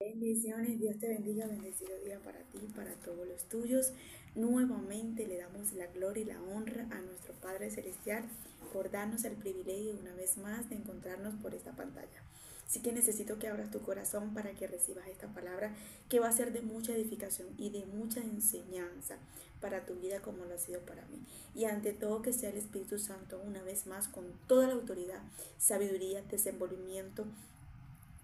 Bendiciones, Dios te bendiga, bendecido día para ti, para todos los tuyos. Nuevamente le damos la gloria y la honra a nuestro Padre Celestial por darnos el privilegio una vez más de encontrarnos por esta pantalla. Así que necesito que abras tu corazón para que recibas esta palabra que va a ser de mucha edificación y de mucha enseñanza para tu vida como lo ha sido para mí. Y ante todo que sea el Espíritu Santo una vez más con toda la autoridad, sabiduría, desenvolvimiento,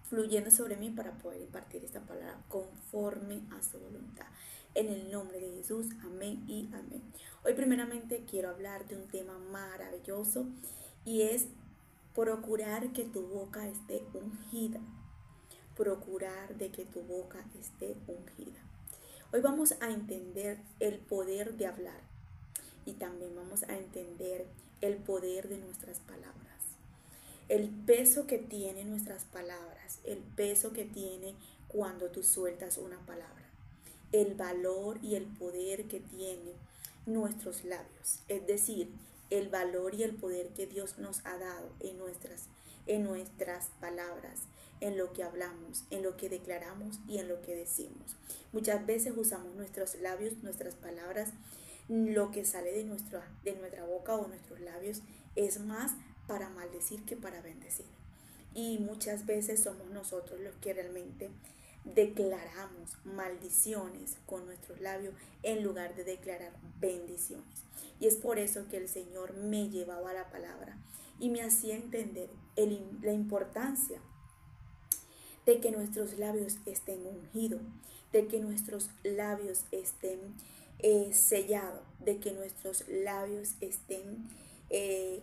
fluyendo sobre mí para poder impartir esta palabra conforme a su voluntad. En el nombre de Jesús, amén y amén. Hoy primeramente quiero hablar de un tema maravilloso y es procurar que tu boca esté ungida. Procurar de que tu boca esté ungida. Hoy vamos a entender el poder de hablar y también vamos a entender el poder de nuestras palabras. El peso que tienen nuestras palabras, el peso que tiene cuando tú sueltas una palabra, el valor y el poder que tienen nuestros labios, es decir, el valor y el poder que Dios nos ha dado en nuestras palabras, en lo que hablamos, en lo que declaramos y en lo que decimos. Muchas veces usamos nuestros labios, nuestras palabras, lo que sale de nuestra boca o nuestros labios es más para maldecir que para bendecir. Y muchas veces somos nosotros los que realmente declaramos maldiciones con nuestros labios en lugar de declarar bendiciones. Y es por eso que el Señor me llevaba a la palabra y me hacía entender la importancia de que nuestros labios estén ungidos, de que nuestros labios estén sellados, de que nuestros labios estén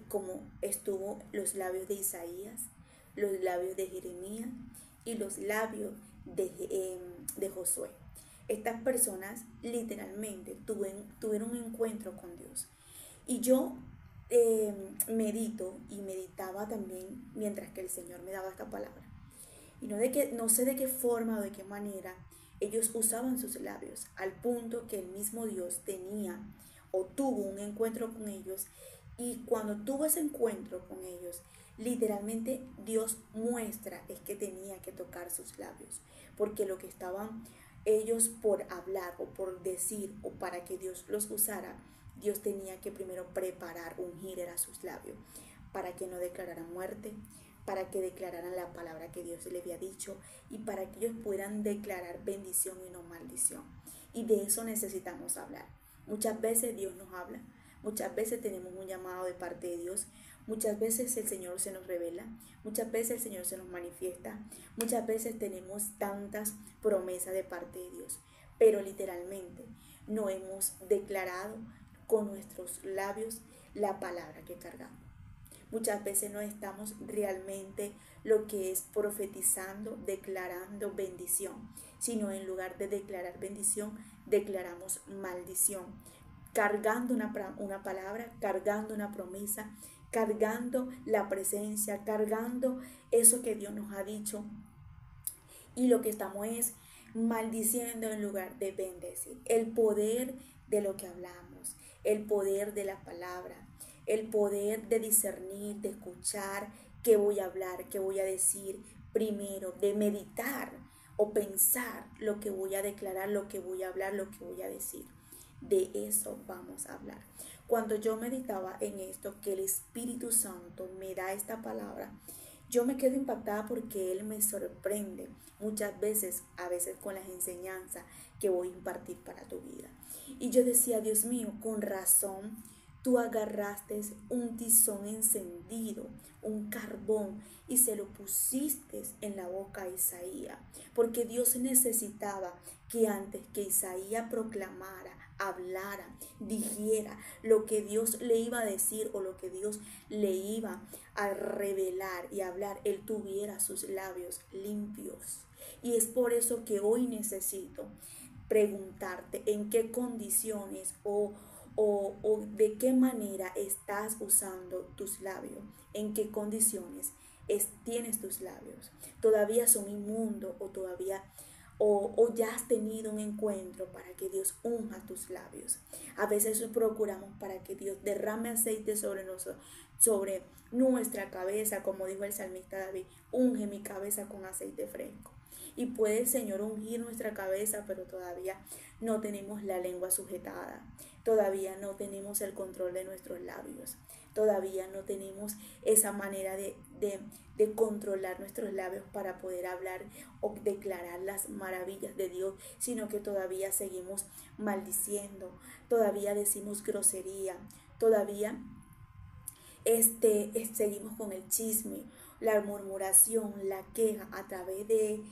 como estuvo los labios de Isaías, los labios de Jeremías y los labios de Josué. Estas personas literalmente tuvieron un encuentro con Dios. Y yo medito y meditaba también mientras que el Señor me daba esta palabra. Y no sé de qué forma o de qué manera ellos usaban sus labios, al punto que el mismo Dios tenía o tuvo un encuentro con ellos. Y cuando tuvo ese encuentro con ellos, literalmente Dios muestra es que tenía que tocar sus labios, porque lo que estaban ellos por hablar o por decir o para que Dios los usara, Dios tenía que primero preparar, ungir a sus labios para que no declararan muerte, para que declararan la palabra que Dios le había dicho y para que ellos puedan declarar bendición y no maldición. Y de eso necesitamos hablar. Muchas veces Dios nos habla, muchas veces tenemos un llamado de parte de Dios, muchas veces el Señor se nos revela, muchas veces el Señor se nos manifiesta, muchas veces tenemos tantas promesas de parte de Dios, pero literalmente no hemos declarado con nuestros labios la palabra que cargamos. Muchas veces no estamos realmente lo que es profetizando, declarando bendición, sino en lugar de declarar bendición, declaramos maldición, cargando una palabra, cargando una promesa, cargando la presencia, cargando eso que Dios nos ha dicho. Y lo que estamos es maldiciendo en lugar de bendecir. El poder de lo que hablamos, el poder de la palabra, el poder de discernir, de escuchar qué voy a hablar, qué voy a decir primero, de meditar o pensar lo que voy a declarar, lo que voy a hablar, lo que voy a decir. De eso vamos a hablar. Cuando yo meditaba en esto, que el Espíritu Santo me da esta palabra, yo me quedo impactada porque Él me sorprende muchas veces, a veces con las enseñanzas que voy a impartir para tu vida. Y yo decía, Dios mío, con razón, tú agarraste un tizón encendido, un carbón, y se lo pusiste en la boca a Isaías, porque Dios necesitaba que antes que Isaías proclamara, hablara, dijera lo que Dios le iba a decir o lo que Dios le iba a revelar y hablar, él tuviera sus labios limpios. Y es por eso que hoy necesito preguntarte en qué condiciones o de qué manera estás usando tus labios, en qué condiciones tienes tus labios. Todavía son inmundos o todavía o ya has tenido un encuentro para que Dios unja tus labios. A veces procuramos para que Dios derrame aceite sobre nosotros, sobre nuestra cabeza, como dijo el salmista David, unge mi cabeza con aceite fresco. y puede el Señor ungir nuestra cabeza, pero todavía no tenemos la lengua sujetada, todavía no tenemos el control de nuestros labios, todavía no tenemos esa manera de controlar nuestros labios para poder hablar o declarar las maravillas de Dios, sino que todavía seguimos maldiciendo, todavía decimos grosería, todavía seguimos con el chisme, la murmuración, la queja a través de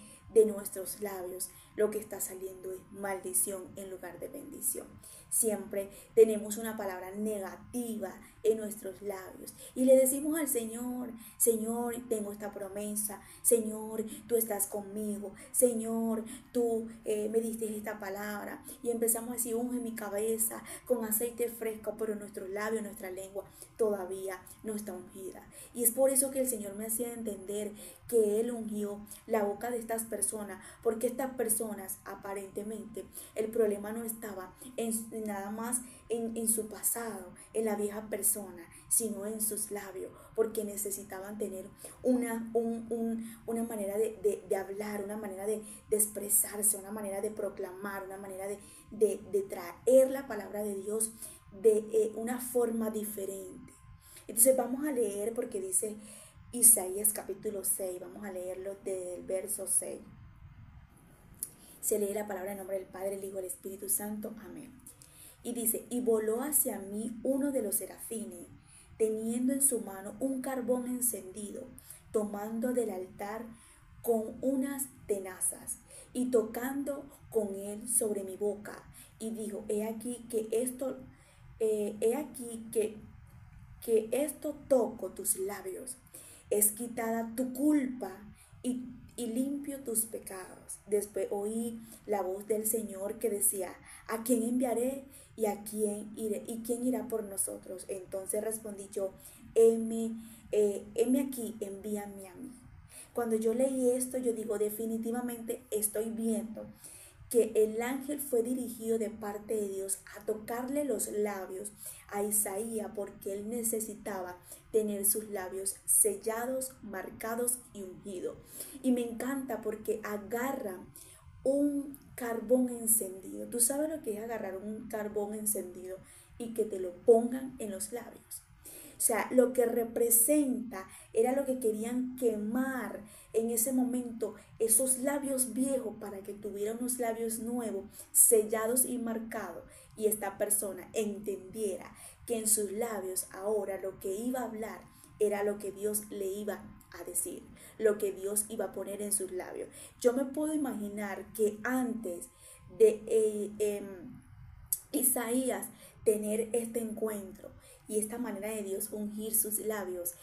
nuestros labios. Lo que está saliendo es maldición en lugar de bendición. Siempre tenemos una palabra negativa en nuestros labios y le decimos al Señor: Señor, tengo esta promesa, Señor, tú estás conmigo, Señor, tú me diste esta palabra, y empezamos a decir: unge mi cabeza con aceite fresco, pero nuestros labios, nuestra lengua todavía no está ungida. Y es por eso que el Señor me hacía entender que Él ungió la boca de estas personas, porque estas personas aparentemente el problema no estaba nada más en su pasado, en la vieja persona, sino en sus labios, porque necesitaban tener una manera de hablar, una manera de expresarse, una manera de proclamar, una manera de traer la palabra de Dios de una forma diferente. Entonces vamos a leer, porque dice Isaías capítulo 6, vamos a leerlo desde el verso 6. Se lee la palabra en nombre del Padre, el Hijo y el Espíritu Santo. Amén. Y dice: y voló hacia mí uno de los serafines, teniendo en su mano un carbón encendido, tomando del altar con unas tenazas, y tocando con él sobre mi boca, y dijo: he aquí que esto toco tus labios, es quitada tu culpa y limpio tus pecados. Después oí la voz del Señor que decía: ¿a quién enviaré? ¿Y a quién iré? ¿Y quién irá por nosotros? Entonces respondí yo: heme aquí, envíame a mí. Cuando yo leí esto, yo digo: definitivamente estoy viendo que el ángel fue dirigido de parte de Dios a tocarle los labios a Isaías, porque él necesitaba tener sus labios sellados, marcados y ungidos. Y me encanta porque agarra un carbón encendido. ¿Tú sabes lo que es agarrar un carbón encendido y que te lo pongan en los labios? O sea, lo que representa era lo que querían quemar en ese momento, esos labios viejos, para que tuvieran unos labios nuevos, sellados y marcados. Y esta persona entendiera que en sus labios ahora lo que iba a hablar era lo que Dios le iba a decir, lo que Dios iba a poner en sus labios. Yo me puedo imaginar que antes de Isaías tener este encuentro y esta manera de Dios ungir sus labios,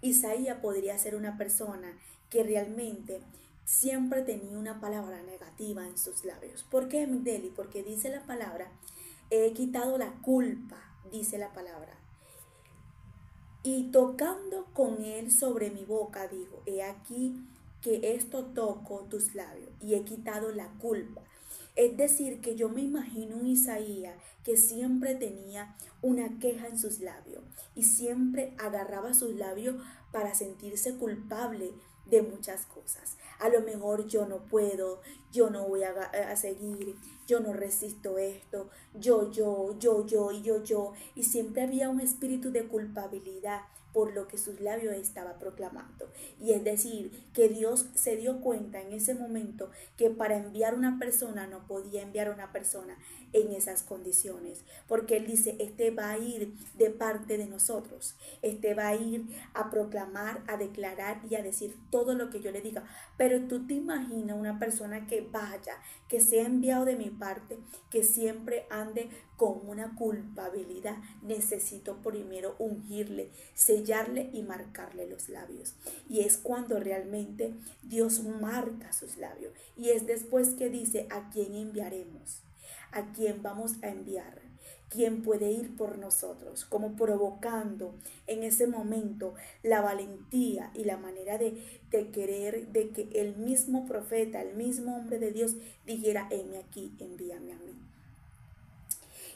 Isaías podría ser una persona que realmente siempre tenía una palabra negativa en sus labios. ¿Por qué, Migdeli? Porque dice la palabra: he quitado la culpa, dice la palabra. Y tocando con él sobre mi boca, dijo: he aquí que esto toco tus labios y he quitado la culpa. Es decir, que yo me imagino un Isaías que siempre tenía una queja en sus labios y siempre agarraba sus labios para sentirse culpable de muchas cosas. A lo mejor: yo no puedo, yo no voy a seguir, yo no resisto esto, yo, y siempre había un espíritu de culpabilidad por lo que sus labios estaba proclamando. Y es decir, que Dios se dio cuenta en ese momento que para enviar una persona no podía enviar una persona en esas condiciones, porque Él dice: este va a ir de parte de nosotros, este va a ir a proclamar, a declarar y a decir todo lo que yo le diga. Pero tú te imaginas una persona que vaya, que sea enviado de mi parte, que siempre ande con una culpabilidad. Necesito primero ungirle, sellarle y marcarle los labios. Y es cuando realmente Dios marca sus labios. Y es después que dice: ¿a quién enviaremos? ¿A quién vamos a enviar? ¿Quién puede ir por nosotros? Como provocando en ese momento la valentía y la manera de querer, de que el mismo profeta, el mismo hombre de Dios dijera: heme aquí, envíame a mí.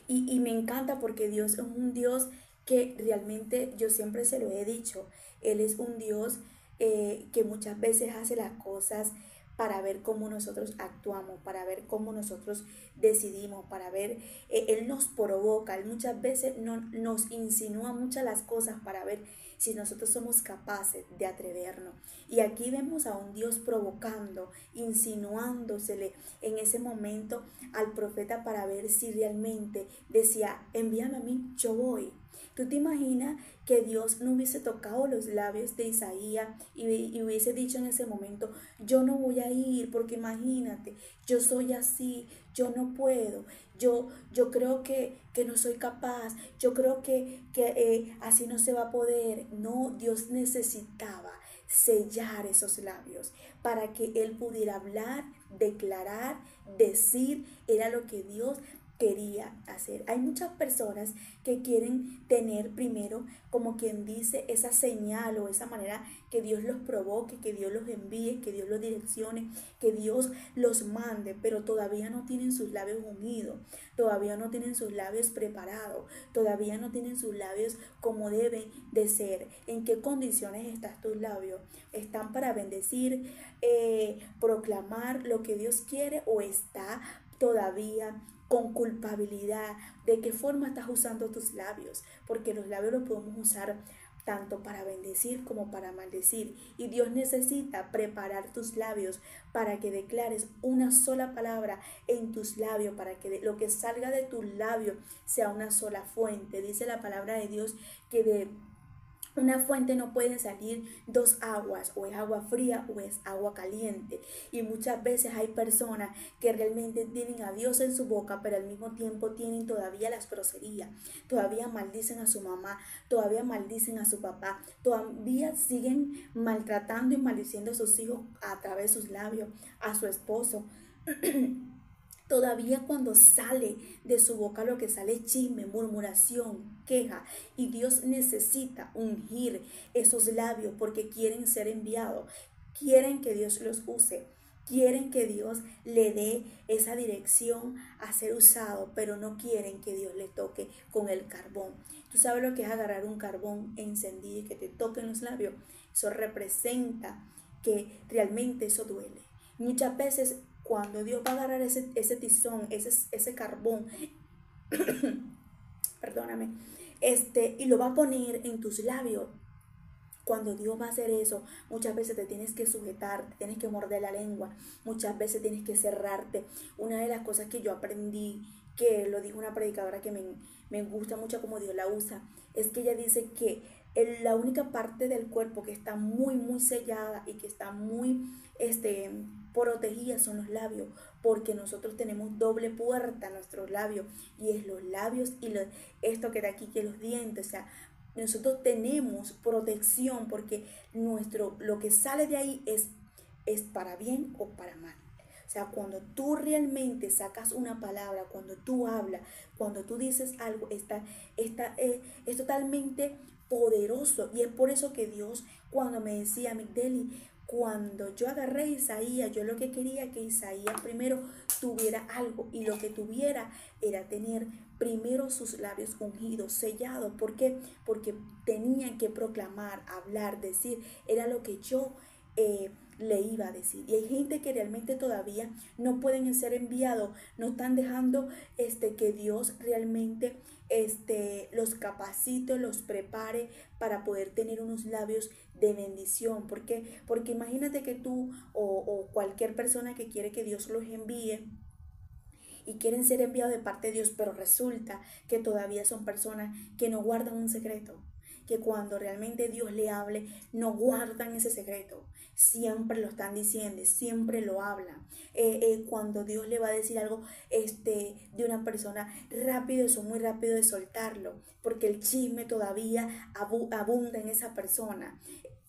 Y me encanta porque Dios es un Dios que realmente, yo siempre se lo he dicho, Él es un Dios que muchas veces hace las cosas para ver cómo nosotros actuamos, para ver cómo nosotros decidimos, para ver, Él nos provoca, Él muchas veces nos insinúa muchas las cosas para ver si nosotros somos capaces de atrevernos. Y aquí vemos a un Dios provocando, insinuándosele en ese momento al profeta para ver si realmente decía, envíame a mí, yo voy. ¿Tú te imaginas que Dios no hubiese tocado los labios de Isaías y hubiese dicho en ese momento, yo no voy a ir porque imagínate, yo soy así, yo no puedo, yo creo que no soy capaz, yo creo que así no se va a poder? No, Dios necesitaba sellar esos labios para que Él pudiera hablar, declarar, decir, era lo que Dios quería hacer. Hay muchas personas que quieren tener primero, como quien dice, esa señal o esa manera que Dios los provoque, que Dios los envíe, que Dios los direccione, que Dios los mande, pero todavía no tienen sus labios unidos, todavía no tienen sus labios preparados, todavía no tienen sus labios como deben de ser. ¿En qué condiciones están tus labios? ¿Están para bendecir, proclamar lo que Dios quiere, o está todavía con culpabilidad? ¿De qué forma estás usando tus labios? Porque los labios los podemos usar tanto para bendecir como para maldecir. Y Dios necesita preparar tus labios para que declares una sola palabra en tus labios, para que lo que salga de tus labios sea una sola fuente. Dice la palabra de Dios que de una fuente no pueden salir dos aguas, o es agua fría o es agua caliente. Y muchas veces hay personas que realmente tienen a Dios en su boca, pero al mismo tiempo tienen todavía las groserías, todavía maldicen a su mamá, todavía maldicen a su papá, todavía siguen maltratando y maldiciendo a sus hijos a través de sus labios, a su esposo. Todavía cuando sale de su boca lo que sale es chisme, murmuración, queja. Y Dios necesita ungir esos labios porque quieren ser enviados. Quieren que Dios los use. Quieren que Dios le dé esa dirección a ser usado, pero no quieren que Dios le toque con el carbón. ¿Tú sabes lo que es agarrar un carbón encendido y que te toquen los labios? Eso representa que realmente eso duele. Muchas veces cuando Dios va a agarrar ese tizón, ese carbón, perdóname, y lo va a poner en tus labios, cuando Dios va a hacer eso, muchas veces te tienes que sujetar, te tienes que morder la lengua, muchas veces tienes que cerrarte. Una de las cosas que yo aprendí, que lo dijo una predicadora que me gusta mucho como Dios la usa, es que ella dice que la única parte del cuerpo que está muy, muy sellada y que está muy protegida son los labios, porque nosotros tenemos doble puerta en nuestros labios, y es los labios y esto que da aquí, que los dientes, o sea, nosotros tenemos protección porque lo que sale de ahí es para bien o para mal. O sea, cuando tú realmente sacas una palabra, cuando tú hablas, cuando tú dices algo, es totalmente poderoso. Y es por eso que Dios, cuando me decía, Migdeli, cuando yo agarré a Isaías, yo lo que quería que Isaías primero tuviera algo, y lo que tuviera era tener primero sus labios ungidos, sellados. ¿Por qué? Porque tenían que proclamar, hablar, decir, era lo que yo le iba a decir. Y hay gente que realmente todavía no pueden ser enviados, no están dejando que Dios realmente los capacite, los prepare para poder tener unos labios de bendición. ¿Por qué? Porque imagínate que tú o cualquier persona que quiere que Dios los envíe y quieren ser enviados de parte de Dios, pero resulta que todavía son personas que no guardan un secreto, que cuando realmente Dios le hable, no guardan ese secreto, siempre lo están diciendo, siempre lo hablan. Cuando Dios le va a decir algo de una persona, rápido, son muy rápido de soltarlo, porque el chisme todavía abunda en esa persona.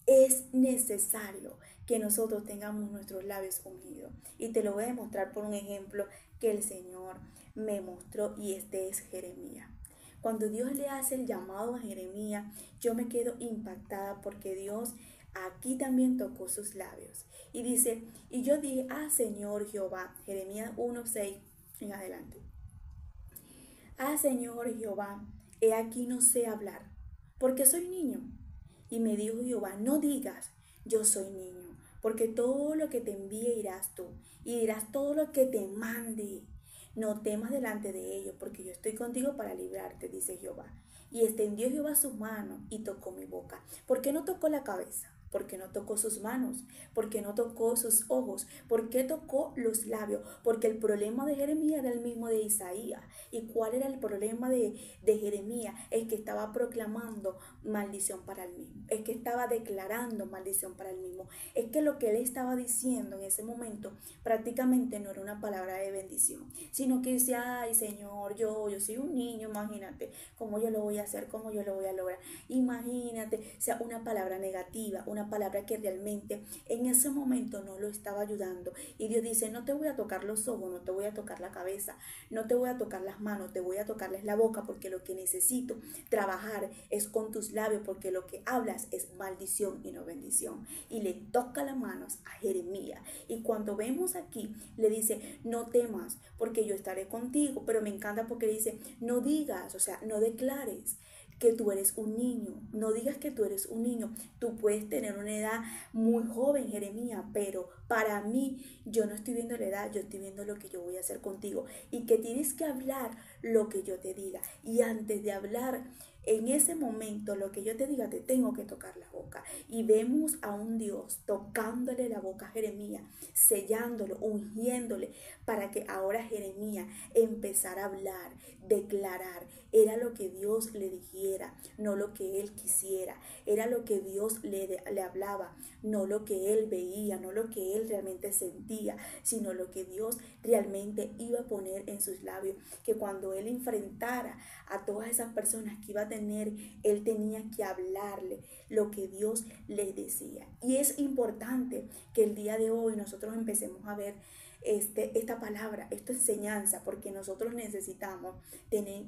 Es necesario que nosotros tengamos nuestros labios ungidos. Y te lo voy a demostrar por un ejemplo que el Señor me mostró, y es Jeremías. Cuando Dios le hace el llamado a Jeremías, yo me quedo impactada porque Dios aquí también tocó sus labios. Y dice, y yo dije, Señor Jehová, Jeremías 1:6 en adelante. Señor Jehová, he aquí no sé hablar, porque soy niño. Y me dijo Jehová, no digas, yo soy niño, porque todo lo que te envíe irás tú, y dirás todo lo que te mande. No temas delante de ellos, porque yo estoy contigo para librarte, dice Jehová. Y extendió Jehová su mano y tocó mi boca. ¿Por qué no tocó la cabeza? ¿Por qué no tocó sus manos? ¿Por qué no tocó sus ojos? ¿Por qué tocó los labios? Porque el problema de Jeremías era el mismo de Isaías. ¿Y cuál era el problema de Jeremías? Es que estaba proclamando maldición para él mismo. Es que estaba declarando maldición para él mismo. Es que lo que él estaba diciendo en ese momento prácticamente no era una palabra de bendición, sino que decía, ay Señor, yo soy un niño, imagínate, ¿cómo yo lo voy a hacer? ¿Cómo yo lo voy a lograr? Imagínate, o sea, una palabra negativa, una palabra que realmente en ese momento no lo estaba ayudando. Y Dios dice, no te voy a tocar los ojos, no te voy a tocar la cabeza, no te voy a tocar las manos, te voy a tocarles la boca, porque lo que necesito trabajar es con tus labios, porque lo que hablas es maldición y no bendición. Y le toca las manos a Jeremías. Y cuando vemos aquí, le dice, no temas, porque yo estaré contigo. Pero me encanta porque dice, no digas, o sea, no declares que tú eres un niño, no digas que tú eres un niño. Tú puedes tener una edad muy joven, Jeremías, pero para mí yo no estoy viendo la edad, yo estoy viendo lo que yo voy a hacer contigo, y que tienes que hablar lo que yo te diga. Y antes de hablar en ese momento lo que yo te diga, te tengo que tocar la boca. Y vemos a un Dios tocándole la boca a Jeremías, sellándolo, ungiéndole, para que ahora Jeremías empezara a hablar, declarar. Era lo que Dios le dijera, no lo que él quisiera. Era lo que Dios le hablaba, no lo que él veía, no lo que él realmente sentía, sino lo que Dios realmente iba a poner en sus labios. Que cuando él enfrentara a todas esas personas que iba a tener, él tenía que hablarle lo que Dios le decía. Y es importante que el día de hoy nosotros empecemos a ver esta palabra, esta enseñanza, porque nosotros necesitamos tener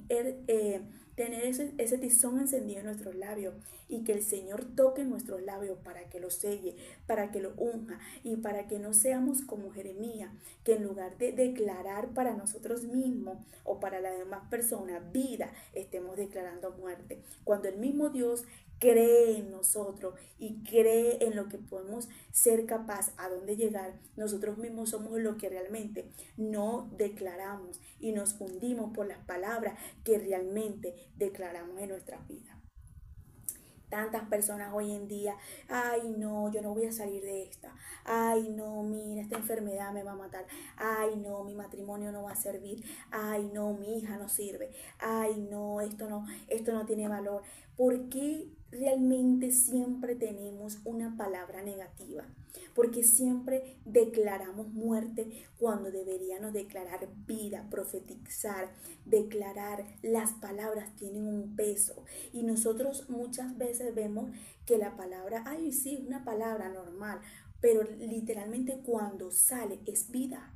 ese tizón encendido en nuestros labios, y que el Señor toque nuestros labios para que lo selle, para que lo unja, y para que no seamos como Jeremías, que en lugar de declarar para nosotros mismos o para las demás personas vida, estemos declarando muerte. Cuando el mismo Dios cree en nosotros y cree en lo que podemos ser capaz, a dónde llegar, nosotros mismos somos lo que realmente no declaramos, y nos hundimos por las palabras que realmente declaramos en nuestras vidas. Tantas personas hoy en día, ay no, yo no voy a salir de esta, ay no, mira, esta enfermedad me va a matar, ay no, mi matrimonio no va a servir, ay no, mi hija no sirve, ay no, esto no tiene valor. ¿Por qué realmente siempre tenemos una palabra negativa? Porque siempre declaramos muerte cuando deberíamos declarar vida, profetizar, declarar. Las palabras tienen un peso, y nosotros muchas veces vemos que la palabra, ay sí, es una palabra normal, pero literalmente cuando sale es vida.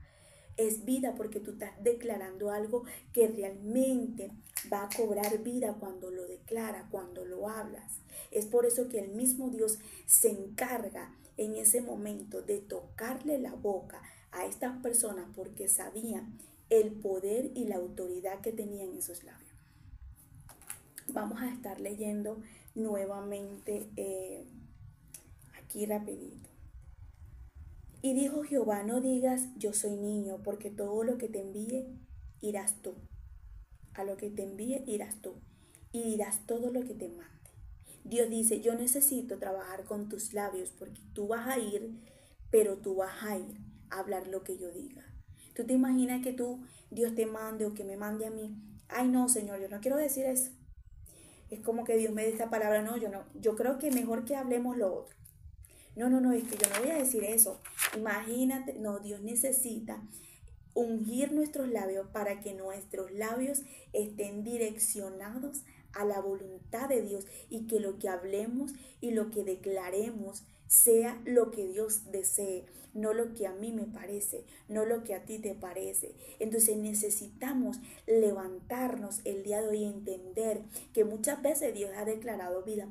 Es vida, porque tú estás declarando algo que realmente va a cobrar vida cuando lo declara, cuando lo hablas. Es por eso que el mismo Dios se encarga en ese momento de tocarle la boca a estas personas, porque sabían el poder y la autoridad que tenían en sus labios. Vamos a estar leyendo nuevamente aquí rapidito. Y dijo Jehová, no digas yo soy niño, porque todo lo que te envíe irás tú. A lo que te envíe irás tú, y dirás todo lo que te mande. Dios dice, yo necesito trabajar con tus labios, porque tú vas a ir, pero tú vas a ir a hablar lo que yo diga. ¿Tú te imaginas que Dios te mande, o que me mande a mí? Ay no, Señor, yo no quiero decir eso. Es como que Dios me dé esta palabra. No, yo creo que mejor que hablemos lo otro. No, es que yo no voy a decir eso. Imagínate, no, Dios necesita ungir nuestros labios para que nuestros labios estén direccionados a la voluntad de Dios, y que lo que hablemos y lo que declaremos sea lo que Dios desee, no lo que a mí me parece, no lo que a ti te parece. Entonces necesitamos levantarnos el día de hoy y entender que muchas veces Dios ha declarado vida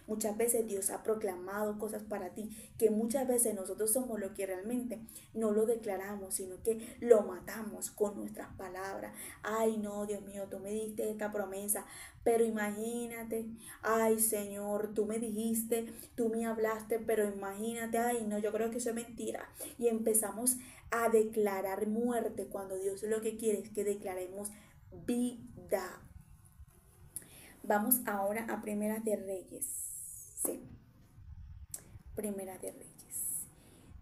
Muchas veces Dios ha proclamado cosas para ti que muchas veces nosotros somos lo que realmente no lo declaramos, sino que lo matamos con nuestras palabras. Ay, no, Dios mío, tú me diste esta promesa, pero imagínate, ay, Señor, tú me dijiste, tú me hablaste, pero imagínate, ay, no, yo creo que eso es mentira. Y empezamos a declarar muerte cuando Dios lo que quiere es que declaremos vida. Vamos ahora a Primera de Reyes. Sí, Primera de Reyes.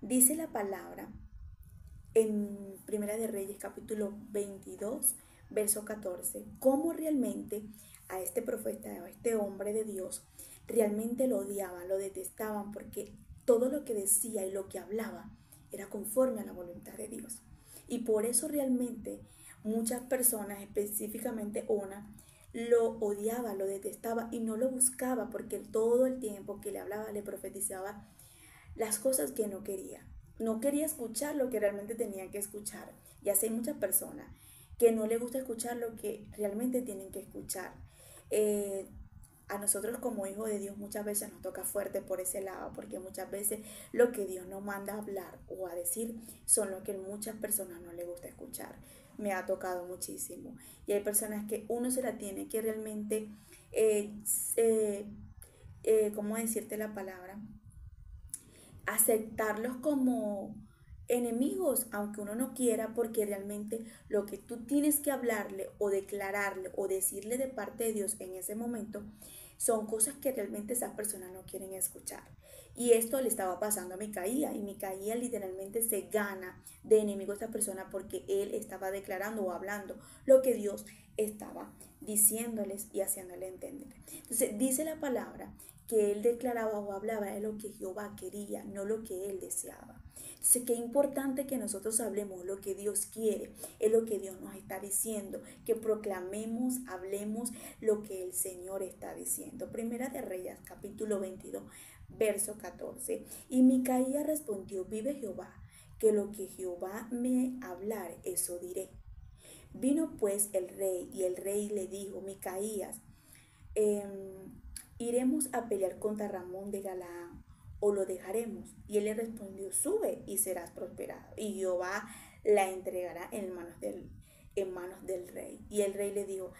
Dice la palabra en Primera de Reyes capítulo 22, verso 14, cómo realmente a este profeta, a este hombre de Dios, realmente lo odiaban, lo detestaban, porque todo lo que decía y lo que hablaba era conforme a la voluntad de Dios. Y por eso realmente muchas personas, específicamente una, lo odiaba, lo detestaba y no lo buscaba, porque todo el tiempo que le hablaba, le profetizaba las cosas que no quería. No quería escuchar lo que realmente tenía que escuchar. Y así hay muchas personas que no les gusta escuchar lo que realmente tienen que escuchar. A nosotros como hijos de Dios muchas veces nos toca fuerte por ese lado, porque muchas veces lo que Dios nos manda a hablar o a decir son lo que a muchas personas no les gusta escuchar. Me ha tocado muchísimo. Y hay personas que uno se la tiene que realmente, ¿cómo decirte la palabra? Aceptarlos como enemigos, aunque uno no quiera, porque realmente lo que tú tienes que hablarle o declararle o decirle de parte de Dios en ese momento son cosas que realmente esas personas no quieren escuchar. Y esto le estaba pasando a Micaía, y Micaía literalmente se gana de enemigo a esta persona porque él estaba declarando o hablando lo que Dios estaba diciéndoles y haciéndole entender. Entonces dice la palabra que él declaraba o hablaba de lo que Jehová quería, no lo que él deseaba. Entonces, qué importante que nosotros hablemos lo que Dios quiere, es lo que Dios nos está diciendo, que proclamemos, hablemos lo que el Señor está diciendo. Primera de Reyes, capítulo 22, verso 14. Y Micaía respondió, vive Jehová, que lo que Jehová me hablar, eso diré. Vino pues el rey, y el rey le dijo, Micaías, iremos a pelear contra Ramón de Galaad, o lo dejaremos. Y él le respondió, sube y serás prosperado, y Jehová la entregará en manos del rey. Y el rey le dijo,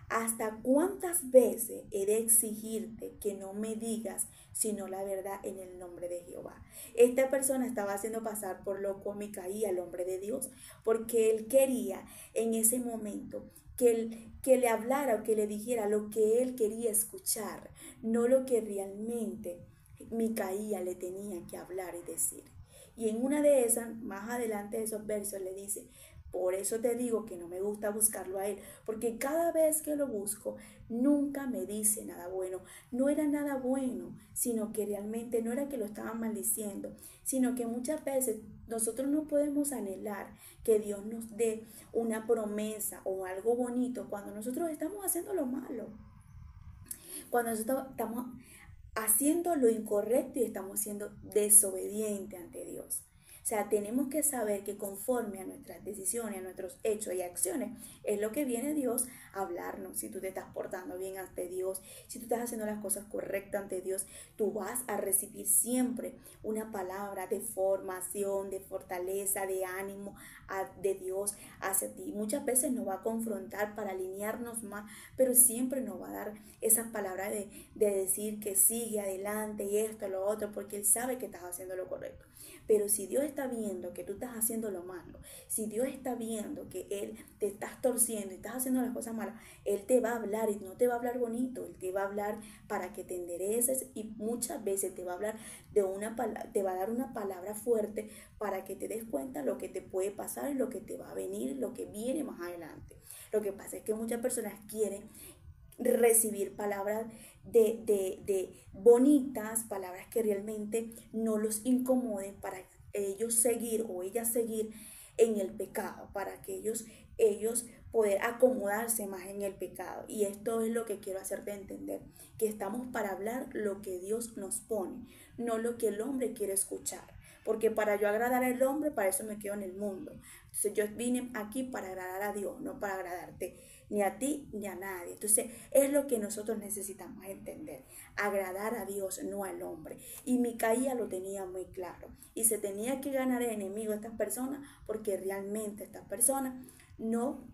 ¿hasta cuántas veces he de exigirte que no me digas sino la verdad en el nombre de Jehová? Esta persona estaba haciendo pasar por loco a Micaía, el hombre de Dios, porque él quería en ese momento que le hablara o que le dijera lo que él quería escuchar, no lo que realmente Micaía le tenía que hablar y decir. Y en una de esas, más adelante de esos versos, le dice, por eso te digo que no me gusta buscarlo a él, porque cada vez que lo busco, nunca me dice nada bueno. No era nada bueno, sino que realmente no era que lo estaban maldiciendo, sino que muchas veces nosotros no podemos anhelar que Dios nos dé una promesa o algo bonito cuando nosotros estamos haciendo lo malo. Cuando nosotros estamos haciendo lo incorrecto y estamos siendo desobedientes ante Dios. O sea, tenemos que saber que conforme a nuestras decisiones, a nuestros hechos y acciones, es lo que viene Dios a hablarnos. Si tú te estás portando bien ante Dios, si tú estás haciendo las cosas correctas ante Dios, tú vas a recibir siempre una palabra de formación, de fortaleza, de ánimo de Dios hacia ti. Muchas veces nos va a confrontar para alinearnos más, pero siempre nos va a dar esas palabras de decir que sigue adelante y esto, lo otro, porque Él sabe que estás haciendo lo correcto. Pero si Dios está viendo que tú estás haciendo lo malo, si Dios está viendo que Él te estás torciendo y estás haciendo las cosas malas, Él te va a hablar y no te va a hablar bonito, Él te va a hablar para que te endereces y muchas veces te va a hablar te va a dar una palabra fuerte para que te des cuenta lo que te puede pasar y lo que te va a venir, lo que viene más adelante. Lo que pasa es que muchas personas quieren recibir palabras de bonitas, palabras que realmente no los incomoden para ellos seguir o ellas seguir en el pecado, para que ellos poder acomodarse más en el pecado. Y esto es lo que quiero hacerte entender, que estamos para hablar lo que Dios nos pone, no lo que el hombre quiere escuchar. porque para yo agradar al hombre, para eso me quedo en el mundo. Entonces yo vine aquí para agradar a Dios, no para agradarte ni a ti ni a nadie. Entonces es lo que nosotros necesitamos entender, agradar a Dios, no al hombre. Y Micaía lo tenía muy claro, y se tenía que ganar el enemigo a estas personas, porque realmente estas personas no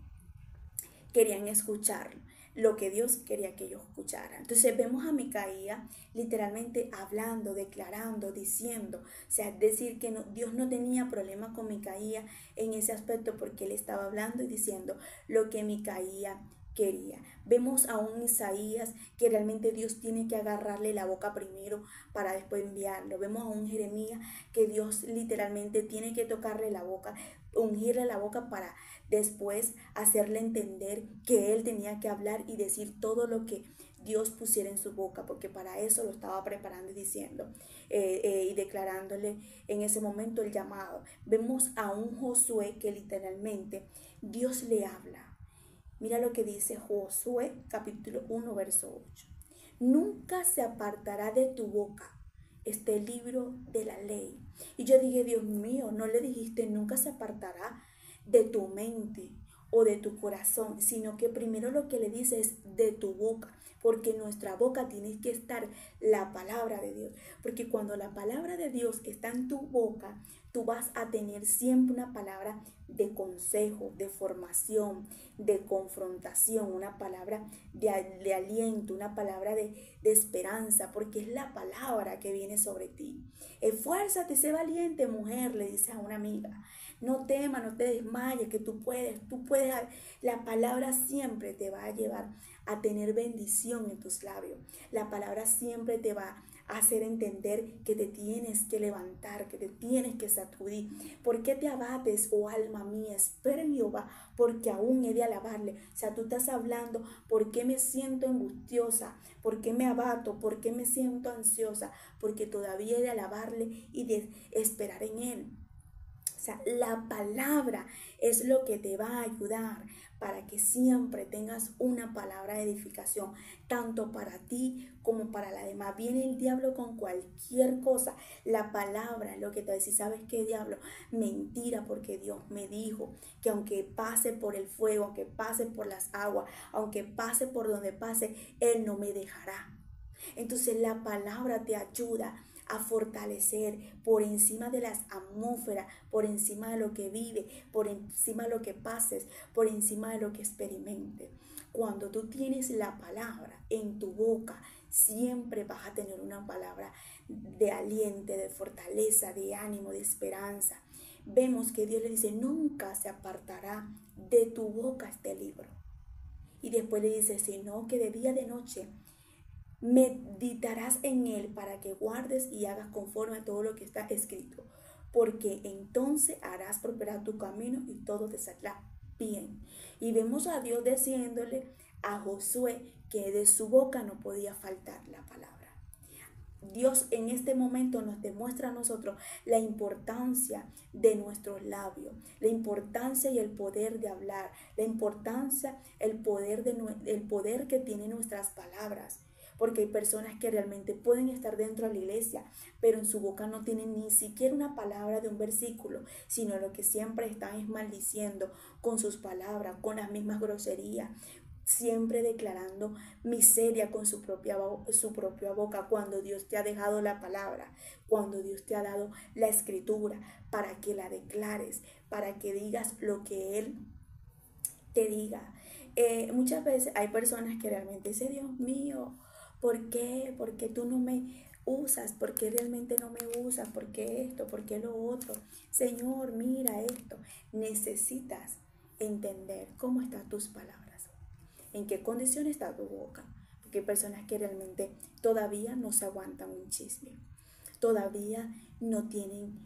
querían escucharlo, lo que Dios quería que ellos escucharan. Entonces vemos a Micaía literalmente hablando, declarando, diciendo, o sea, es decir que no, Dios no tenía problema con Micaía en ese aspecto, porque él estaba hablando y diciendo lo que Micaía quería. Vemos a un Isaías que realmente Dios tiene que agarrarle la boca primero para después enviarlo. Vemos a un Jeremías que Dios literalmente tiene que tocarle la boca, ungirle la boca para después hacerle entender que él tenía que hablar y decir todo lo que Dios pusiera en su boca, porque para eso lo estaba preparando y diciendo y declarándole en ese momento el llamado. Vemos a un Josué que literalmente Dios le habla. Mira lo que dice Josué capítulo 1 verso 8. Nunca se apartará de tu boca este libro de la ley. Y yo dije, Dios mío, no le dijiste nunca se apartará de tu mente o de tu corazón, sino que primero lo que le dice es de tu boca, porque en nuestra boca tiene que estar la palabra de Dios, porque cuando la palabra de Dios está en tu boca, tú vas a tener siempre una palabra de consejo, de formación, de confrontación, una palabra de aliento, una palabra de esperanza, porque es la palabra que viene sobre ti. Esfuérzate, sé valiente, mujer, le dice a una amiga. No temas, no te desmayes, que tú puedes, tú puedes. La palabra siempre te va a llevar a tener bendición en tus labios. La palabra siempre te va a hacer entender que te tienes que levantar, que te tienes que sacudir. ¿Por qué te abates, oh alma mía? Espera en Jehová, porque aún he de alabarle. O sea, tú estás hablando, ¿por qué me siento angustiosa? ¿Por qué me abato? ¿Por qué me siento ansiosa? Porque todavía he de alabarle y de esperar en él. O sea, la palabra es lo que te va a ayudar para que siempre tengas una palabra de edificación, tanto para ti como para la demás. Viene el diablo con cualquier cosa. La palabra es lo que te va a decir, ¿sabes qué, diablo? Mentira, porque Dios me dijo que aunque pase por el fuego, aunque pase por las aguas, aunque pase por donde pase, Él no me dejará. Entonces la palabra te ayuda a fortalecer por encima de las atmósferas, por encima de lo que vive, por encima de lo que pases, por encima de lo que experimente. Cuando tú tienes la palabra en tu boca, siempre vas a tener una palabra de aliento, de fortaleza, de ánimo, de esperanza. Vemos que Dios le dice, nunca se apartará de tu boca este libro. Y después le dice, sino que de día de noche meditarás en él para que guardes y hagas conforme a todo lo que está escrito, porque entonces harás prosperar tu camino y todo te saldrá bien. Y vemos a Dios diciéndole a Josué que de su boca no podía faltar la palabra. Dios en este momento nos demuestra a nosotros la importancia de nuestros labios, la importancia y el poder de hablar, la importancia, el poder que tienen nuestras palabras. Porque hay personas que realmente pueden estar dentro de la iglesia, pero en su boca no tienen ni siquiera una palabra de un versículo, sino lo que siempre están es maldiciendo con sus palabras, con las mismas groserías, siempre declarando miseria con su propia boca, cuando Dios te ha dejado la palabra, cuando Dios te ha dado la escritura para que la declares, para que digas lo que Él te diga. Muchas veces hay personas que realmente dicen, Dios mío, ¿por qué? ¿Por qué tú no me usas? ¿Por qué realmente no me usas? ¿Por qué esto? ¿Por qué lo otro? Señor, mira esto. Necesitas entender cómo están tus palabras, en qué condición está tu boca. Porque hay personas que realmente todavía no se aguantan un chisme. Todavía no tienen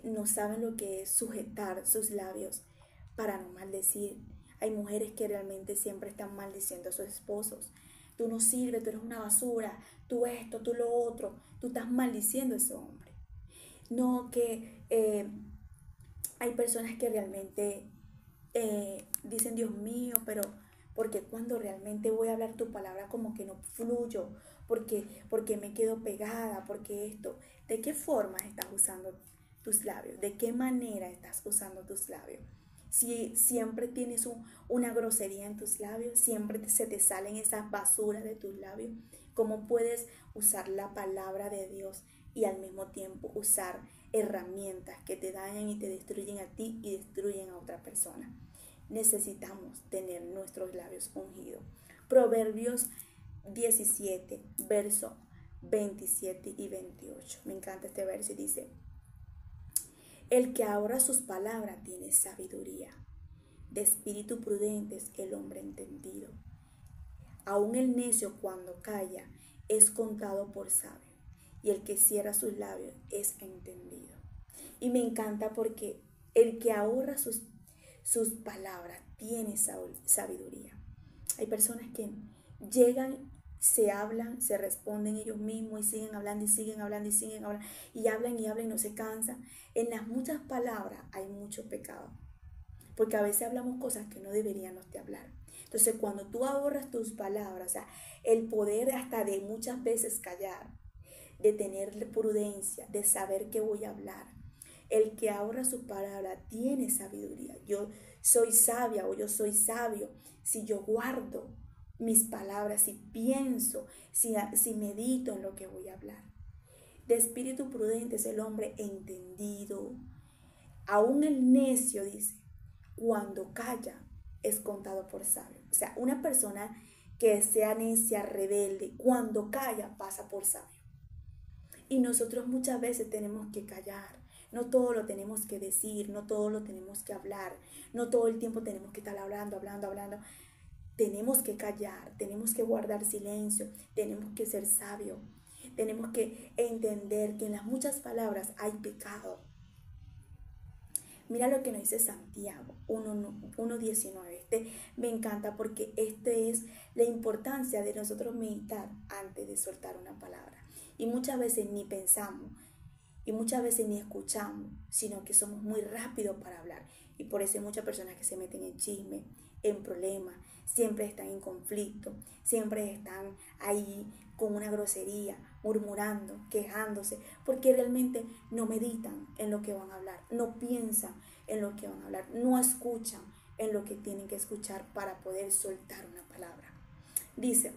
no saben lo que es sujetar sus labios para no maldecir. Hay mujeres que realmente siempre están maldiciendo a sus esposos. Tú no sirves, tú eres una basura, tú esto, tú lo otro. Tú estás maldiciendo a ese hombre. No que hay personas que realmente dicen, Dios mío, pero porque cuando realmente voy a hablar tu palabra como que no fluyo, porque me quedo pegada, porque esto, ¿de qué forma estás usando tus labios, de qué manera estás usando tus labios. Si siempre tienes una grosería en tus labios, siempre se te salen esas basuras de tus labios, ¿cómo puedes usar la palabra de Dios y al mismo tiempo usar herramientas que te dañan y te destruyen a ti y destruyen a otra persona? Necesitamos tener nuestros labios ungidos. Proverbios 17, verso 27 y 28. Me encanta este verso y dice: el que ahorra sus palabras tiene sabiduría. De espíritu prudente es el hombre entendido. Aún el necio cuando calla es contado por sabio, y el que cierra sus labios es entendido. Y me encanta porque el que ahorra sus palabras tiene sabiduría. Hay personas que llegan, se hablan, se responden ellos mismos y siguen hablando y siguen hablando y siguen hablando y hablan y no se cansan. En las muchas palabras hay mucho pecado, porque a veces hablamos cosas que no deberíamos de hablar. Entonces, cuando tú ahorras tus palabras, o sea, el poder hasta de muchas veces callar, de tener prudencia, de saber qué voy a hablar. El que ahorra su palabra tiene sabiduría. Yo soy sabia o yo soy sabio si yo guardo mis palabras, si pienso, si medito en lo que voy a hablar. De espíritu prudente es el hombre entendido. Aún el necio, dice, cuando calla es contado por sabio. O sea, una persona que sea necia, rebelde, cuando calla pasa por sabio. Y nosotros muchas veces tenemos que callar. No todo lo tenemos que decir, no todo lo tenemos que hablar, no todo el tiempo tenemos que estar hablando. Tenemos que callar, tenemos que guardar silencio, tenemos que ser sabios, tenemos que entender que en las muchas palabras hay pecado. Mira lo que nos dice Santiago 1:19. Me encanta porque es la importancia de nosotros meditar antes de soltar una palabra. Y muchas veces ni pensamos y muchas veces ni escuchamos, sino que somos muy rápidos para hablar. Y por eso hay muchas personas que se meten en chisme, en problemas, siempre están en conflicto, siempre están ahí con una grosería, murmurando, quejándose, porque realmente no meditan en lo que van a hablar, no piensan en lo que van a hablar, no escuchan en lo que tienen que escuchar para poder soltar una palabra. Dice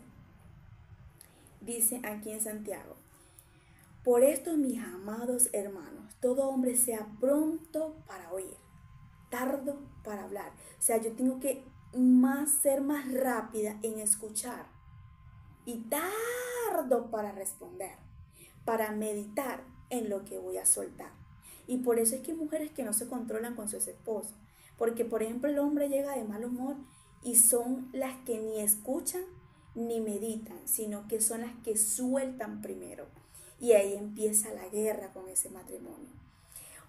aquí en Santiago: por esto, mis amados hermanos, todo hombre sea pronto para oír, tardo para hablar. O sea, yo tengo que ser más rápida en escuchar y tardo para responder, para meditar en lo que voy a soltar. Y por eso es que hay mujeres que no se controlan con sus esposos, porque por ejemplo el hombre llega de mal humor y son las que ni escuchan ni meditan, sino que son las que sueltan primero. Y ahí empieza la guerra con ese matrimonio,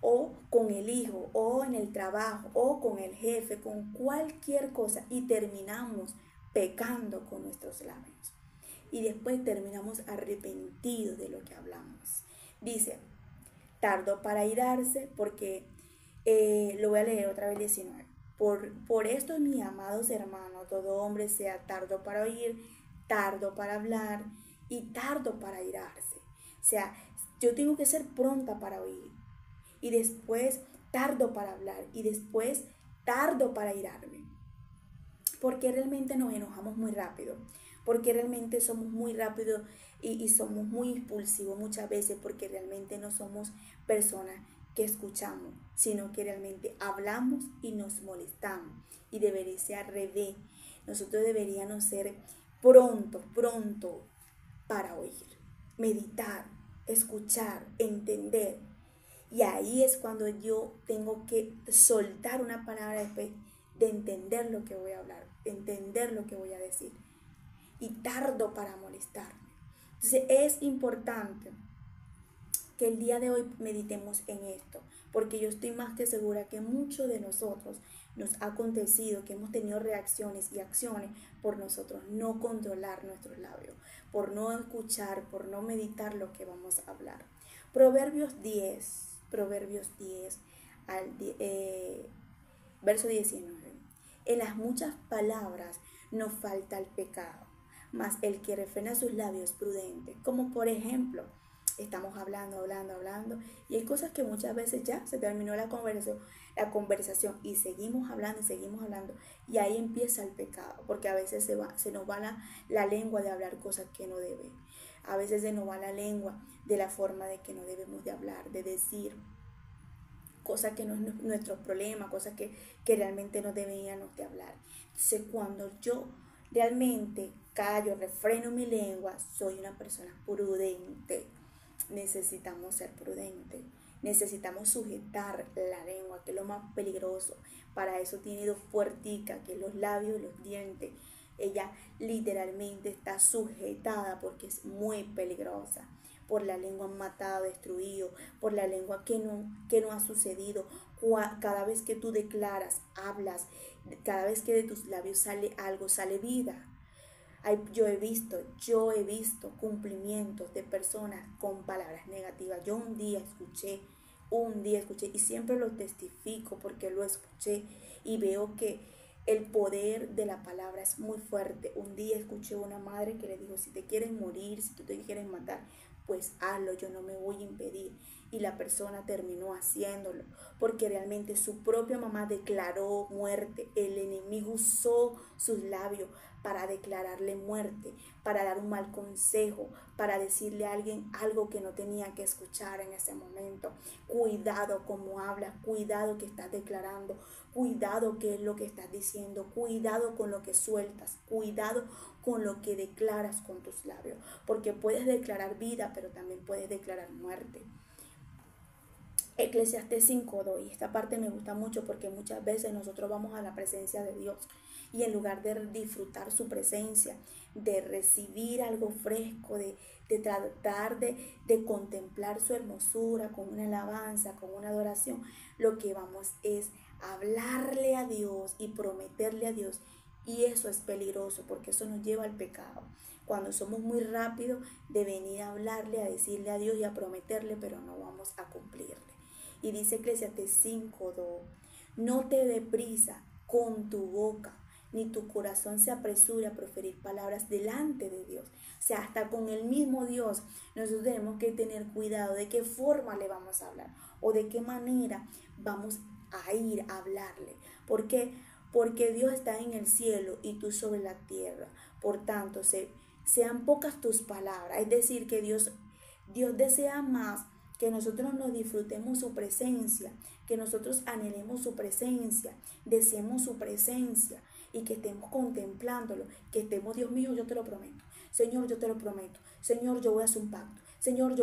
o con el hijo, o en el trabajo, o con el jefe, con cualquier cosa, y terminamos pecando con nuestros labios. Y después terminamos arrepentidos de lo que hablamos. Dice: tardó para irarse, porque, lo voy a leer otra vez 19. Por esto, mis amados hermanos, todo hombre sea tardo para oír, tardo para hablar y tardo para irarse. O sea, yo tengo que ser pronta para oír y después tardo para hablar y después tardo para irarme. Porque realmente nos enojamos muy rápido, porque realmente somos muy rápidos y somos muy impulsivos muchas veces, porque realmente no somos personas que escuchamos, sino que realmente hablamos y nos molestamos. Y debería ser al revés. Nosotros deberíamos ser pronto para oír, meditar, escuchar, entender. Y ahí es cuando yo tengo que soltar una palabra después de entender lo que voy a hablar, de entender lo que voy a decir. Y tardo para molestarme. Entonces es importante que el día de hoy meditemos en esto, porque yo estoy más que segura que muchos de nosotros nos ha acontecido que hemos tenido reacciones y acciones por nosotros no controlar nuestros labios, por no escuchar, por no meditar lo que vamos a hablar. Proverbios 10, verso 19. En las muchas palabras no falta el pecado, mas el que refrena sus labios es prudente. Como por ejemplo, estamos hablando, y hay cosas que muchas veces ya se terminó la conversación y seguimos hablando, y ahí empieza el pecado, porque a veces se nos va la lengua de hablar cosas que no debe, a veces se nos va la lengua de la forma de que no debemos de hablar, de decir cosas que no es nuestro problema, cosas que realmente no deberíamos de hablar. Entonces, cuando yo realmente callo, refreno mi lengua, soy una persona prudente. Necesitamos ser prudentes, necesitamos sujetar la lengua, que es lo más peligroso. Para eso tiene dos puerticas, que es los labios y los dientes. Ella literalmente está sujetada porque es muy peligrosa. Por la lengua han matado, destruido, por la lengua que no ha sucedido. Cada vez que tú declaras, hablas, cada vez que de tus labios sale algo, sale vida. Yo he visto cumplimientos de personas con palabras negativas. Yo un día escuché y siempre lo testifico porque lo escuché y veo que el poder de la palabra es muy fuerte. Un día escuché a una madre que le dijo, si te quieres morir, si tú te quieres matar, pues hazlo, yo no me voy a impedir. Y la persona terminó haciéndolo, porque realmente su propia mamá declaró muerte. El enemigo usó sus labios para declararle muerte, para dar un mal consejo, para decirle a alguien algo que no tenía que escuchar en ese momento. Cuidado cómo hablas, cuidado que estás declarando, cuidado qué es lo que estás diciendo, cuidado con lo que sueltas, cuidado con lo que declaras con tus labios, porque puedes declarar vida, pero también puedes declarar muerte. Eclesiastés 5:2, y esta parte me gusta mucho porque muchas veces nosotros vamos a la presencia de Dios y en lugar de disfrutar su presencia, de recibir algo fresco, de tratar de contemplar su hermosura con una alabanza, con una adoración, lo que vamos es hablarle a Dios y prometerle a Dios, y eso es peligroso porque eso nos lleva al pecado. Cuando somos muy rápidos de venir a hablarle, a decirle a Dios y a prometerle, pero no vamos a cumplirle. Y dice Eclesiastés 5:2, no te dé prisa con tu boca, ni tu corazón se apresure a proferir palabras delante de Dios. O sea, hasta con el mismo Dios nosotros tenemos que tener cuidado de qué forma le vamos a hablar o de qué manera vamos a ir a hablarle. ¿Por qué? Porque Dios está en el cielo y tú sobre la tierra. Por tanto, sean pocas tus palabras. Es decir, que Dios desea más que nosotros nos disfrutemos su presencia, que nosotros anhelemos su presencia, deseemos su presencia y que estemos contemplándolo, que estemos, Dios mío, yo te lo prometo, Señor, yo te lo prometo, Señor, yo voy a hacer un pacto, Señor,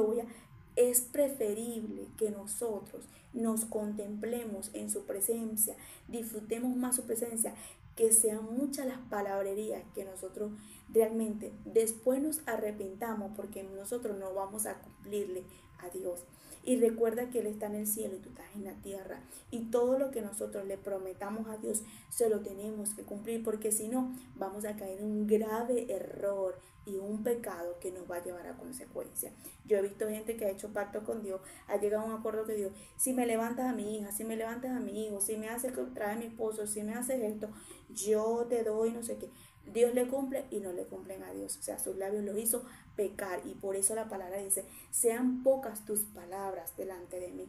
Es preferible que nosotros nos contemplemos en su presencia, disfrutemos más su presencia, que sean muchas las palabrerías que nosotros realmente después nos arrepentamos porque nosotros no vamos a cumplirle a Dios. Y recuerda que Él está en el cielo y tú estás en la tierra. Y todo lo que nosotros le prometamos a Dios se lo tenemos que cumplir, porque si no vamos a caer en un grave error y un pecado que nos va a llevar a consecuencias. Yo he visto gente que ha hecho pacto con Dios, ha llegado a un acuerdo con Dios. Si me levantas a mi hija, si me levantas a mi hijo, si me haces que trae a mi esposo, si me haces esto, yo te doy no sé qué. Dios le cumple y no le cumplen a Dios. O sea, sus labios los hizo pecar. Y por eso la palabra dice, sean pocas tus palabras delante de mí.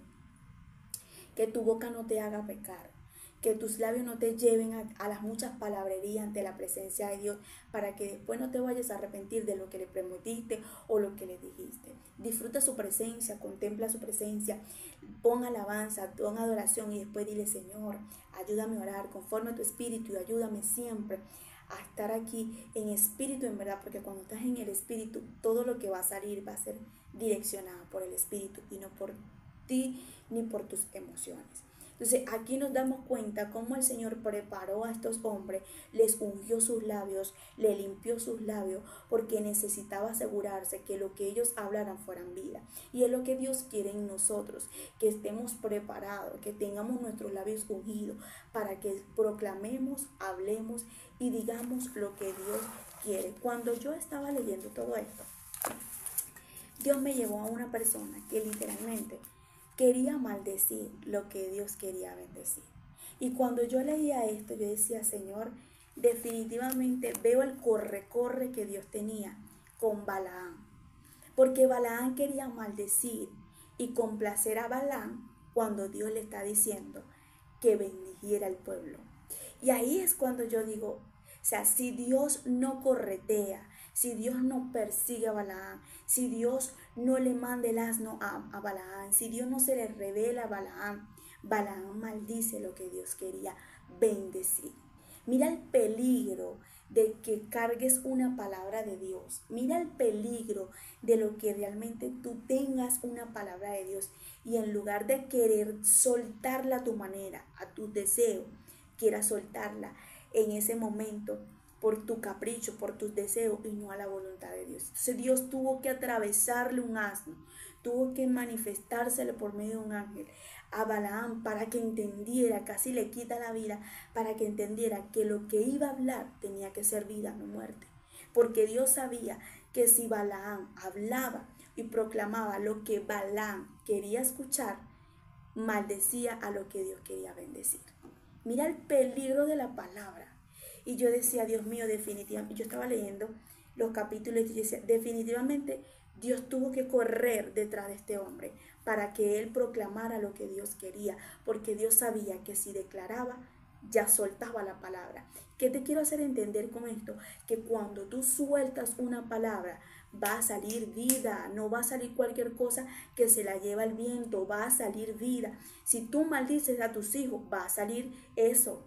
Que tu boca no te haga pecar. Que tus labios no te lleven a las muchas palabrerías ante la presencia de Dios, para que después no te vayas a arrepentir de lo que le prometiste o lo que le dijiste. Disfruta su presencia, contempla su presencia, pon alabanza, pon adoración y después dile, Señor, ayúdame a orar conforme a tu espíritu y ayúdame siempre a estar aquí en espíritu, en verdad, porque cuando estás en el espíritu, todo lo que va a salir va a ser direccionado por el espíritu y no por ti ni por tus emociones. Entonces aquí nos damos cuenta cómo el Señor preparó a estos hombres, les ungió sus labios, le limpió sus labios, porque necesitaba asegurarse que lo que ellos hablaran fueran vida. Y es lo que Dios quiere en nosotros, que estemos preparados, que tengamos nuestros labios ungidos, para que proclamemos, hablemos y digamos lo que Dios quiere. Cuando yo estaba leyendo todo esto, Dios me llevó a una persona que literalmente quería maldecir lo que Dios quería bendecir. Y cuando yo leía esto, yo decía, Señor, definitivamente veo el corre-corre que Dios tenía con Balaam. porque Balaam quería maldecir y complacer a Balaam cuando Dios le está diciendo que bendijera al pueblo. Y ahí es cuando yo digo, o sea, si Dios no corretea, si Dios no persigue a Balaam, si Dios no le manda el asno a Balaam, si Dios no se le revela a Balaam, Balaam maldice lo que Dios quería bendecir. Mira el peligro de que cargues una palabra de Dios. Mira el peligro de lo que realmente tú tengas una palabra de Dios y en lugar de querer soltarla a tu manera, a tu deseo, quieras soltarla en ese momento por tu capricho, por tus deseos y no a la voluntad de Dios. Entonces Dios tuvo que atravesarle un asno, tuvo que manifestársele por medio de un ángel a Balaam para que entendiera, casi le quita la vida, para que entendiera que lo que iba a hablar tenía que ser vida, no muerte. Porque Dios sabía que si Balaam hablaba y proclamaba lo que Balaam quería escuchar, maldecía a lo que Dios quería bendecir. Mira el peligro de la palabra. Y yo decía, Dios mío, definitivamente, yo estaba leyendo los capítulos y decía, definitivamente Dios tuvo que correr detrás de este hombre para que él proclamara lo que Dios quería, porque Dios sabía que si declaraba, ya soltaba la palabra. ¿Qué te quiero hacer entender con esto? Que cuando tú sueltas una palabra, va a salir vida, no va a salir cualquier cosa que se la lleva el viento, va a salir vida. Si tú maldices a tus hijos, va a salir eso.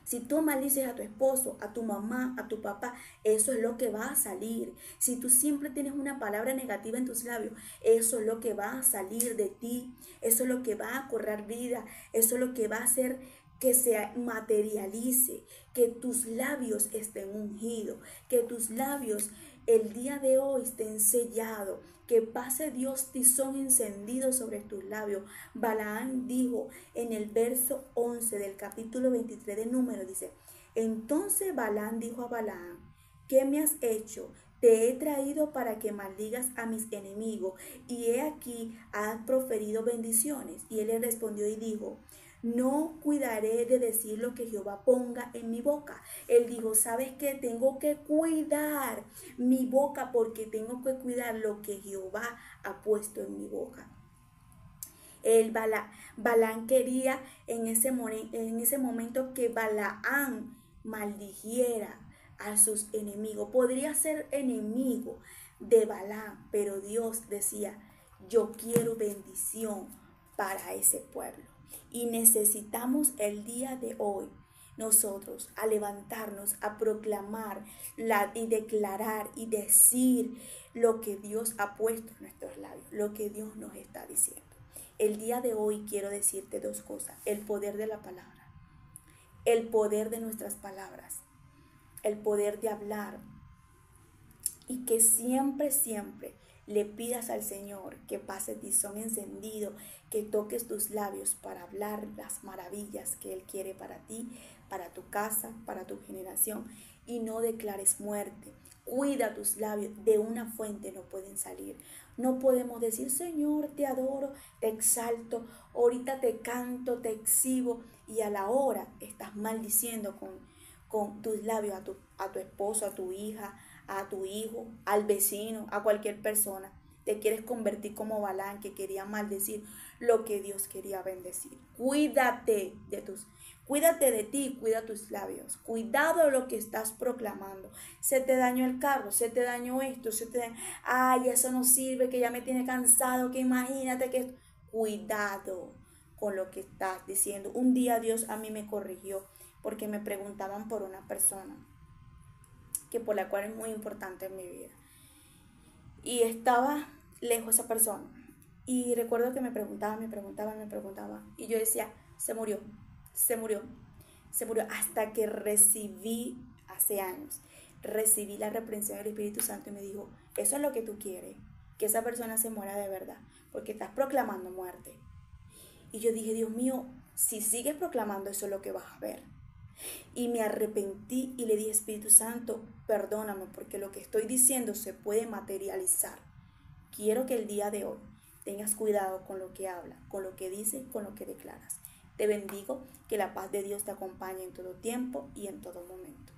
Si tú maldices a tu esposo, a tu mamá, a tu papá, eso es lo que va a salir. Si tú siempre tienes una palabra negativa en tus labios, eso es lo que va a salir de ti. Eso es lo que va a correr vida. Eso es lo que va a hacer que se materialice, que tus labios estén ungidos, que tus labios el día de hoy estén sellados, que pase Dios tizón encendido sobre tus labios. Balaam dijo en el verso 11 del capítulo 23 de Números, dice, entonces Balaam dijo a Balaam, ¿qué me has hecho? Te he traído para que maldigas a mis enemigos, y he aquí has proferido bendiciones. Y él le respondió y dijo, no cuidaré de decir lo que Jehová ponga en mi boca. Él dijo, ¿sabes qué? Tengo que cuidar mi boca porque tengo que cuidar lo que Jehová ha puesto en mi boca. Balaam quería en ese momento que Balaam maldijera a sus enemigos. Podría ser enemigo de Balaam, pero Dios decía, yo quiero bendición para ese pueblo. Y necesitamos el día de hoy nosotros a levantarnos, a proclamar y declarar y decir lo que Dios ha puesto en nuestros labios, lo que Dios nos está diciendo. El día de hoy quiero decirte dos cosas: el poder de la palabra, el poder de nuestras palabras, el poder de hablar, y que siempre, siempre le pidas al Señor que pase tizón encendido, que toques tus labios para hablar las maravillas que Él quiere para ti, para tu casa, para tu generación, y no declares muerte. Cuida tus labios, de una fuente no pueden salir. No podemos decir, Señor, te adoro, te exalto, ahorita te canto, te exhibo, y a la hora estás maldiciendo con tus labios a tu esposo, a tu hija, a tu hijo, al vecino, a cualquier persona. Te quieres convertir como Balaam, que quería maldecir lo que Dios quería bendecir. Cuídate de ti, cuida tus labios. Cuidado de lo que estás proclamando. Se te dañó el carro, se te dañó esto, ay, eso no sirve, que ya me tiene cansado, que imagínate que... Cuidado con lo que estás diciendo. Un día Dios a mí me corrigió porque me preguntaban por una persona que por la cual es muy importante en mi vida. Y estaba lejos esa persona. Y recuerdo que me preguntaba. Y yo decía, se murió. Hasta que recibí, hace años, recibí la reprensión del Espíritu Santo y me dijo, eso es lo que tú quieres, que esa persona se muera de verdad, porque estás proclamando muerte. Y yo dije, Dios mío, si sigues proclamando, eso es lo que vas a ver. Y me arrepentí y le dije, Espíritu Santo, perdóname, porque lo que estoy diciendo se puede materializar. Quiero que el día de hoy tengas cuidado con lo que hablas, con lo que dices, con lo que declaras. Te bendigo, que la paz de Dios te acompañe en todo tiempo y en todo momento.